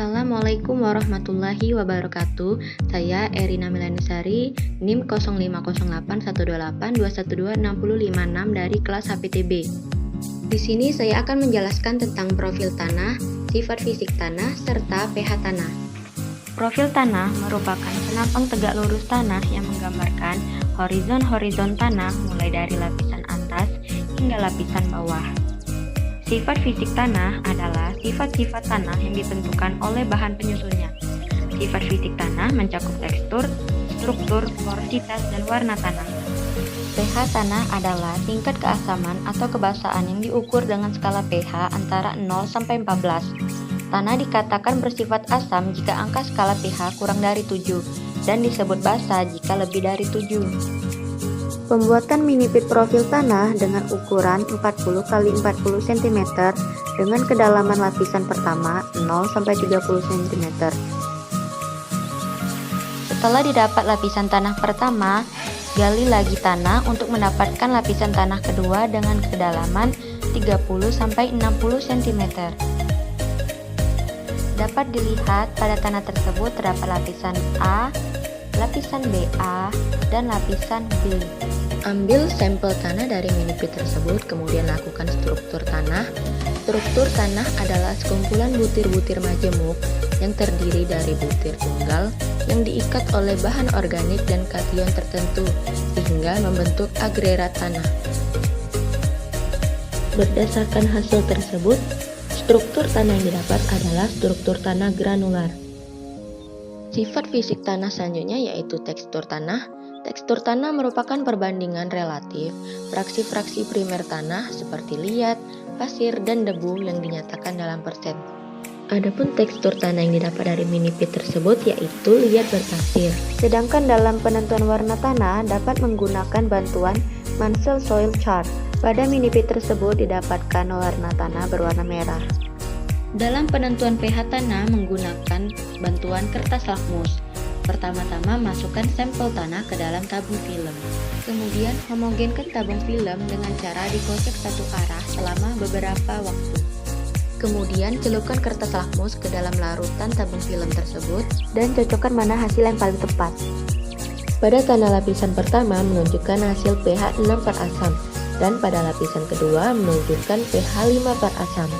Assalamualaikum warahmatullahi wabarakatuh. Saya Erina Milanisari, NIM 0508128212656 dari kelas HPTB. Di sini saya akan menjelaskan tentang profil tanah, sifat fisik tanah, serta pH tanah. Profil tanah merupakan penampang tegak lurus tanah yang menggambarkan horizon-horizon tanah mulai dari lapisan atas hingga lapisan bawah. Sifat fisik tanah adalah sifat-sifat tanah yang ditentukan oleh bahan penyusunnya. Sifat fisik tanah mencakup tekstur, struktur, porositas, dan warna tanah. pH tanah adalah tingkat keasaman atau kebasaan yang diukur dengan skala pH antara 0 sampai 14. Tanah dikatakan bersifat asam jika angka skala pH kurang dari 7 dan disebut basa jika lebih dari 7. Pembuatan mini pit profil tanah dengan ukuran 40 x 40 cm dengan kedalaman lapisan pertama 0 sampai 30 cm. Setelah didapat lapisan tanah pertama, gali lagi tanah untuk mendapatkan lapisan tanah kedua dengan kedalaman 30 sampai 60 cm. Dapat dilihat pada tanah tersebut terdapat lapisan A, lapisan BA, dan lapisan B. Ambil sampel tanah dari mini pit tersebut, kemudian lakukan struktur tanah. Struktur tanah adalah sekumpulan butir-butir majemuk yang terdiri dari butir tunggal yang diikat oleh bahan organik dan kation tertentu sehingga membentuk agregat tanah. Berdasarkan hasil tersebut, struktur tanah yang didapat adalah struktur tanah granular. Sifat fisik tanah selanjutnya yaitu tekstur tanah. Tekstur tanah merupakan perbandingan relatif fraksi-fraksi primer tanah seperti liat, pasir, dan debu yang dinyatakan dalam persen. Adapun tekstur tanah yang didapat dari mini pit tersebut yaitu liat berpasir. Sedangkan dalam penentuan warna tanah dapat menggunakan bantuan Munsell Soil Chart. Pada mini pit tersebut didapatkan warna tanah berwarna merah. Dalam penentuan pH tanah menggunakan bantuan kertas lakmus. Pertama-tama masukkan sampel tanah ke dalam tabung film. Kemudian homogenkan tabung film dengan cara dikocek satu arah selama beberapa waktu. Kemudian celupkan kertas lakmus ke dalam larutan tabung film tersebut dan cocokkan mana hasil yang paling tepat. Pada tanah lapisan pertama menunjukkan hasil pH 6 per asam dan pada lapisan kedua menunjukkan pH 5 per asam.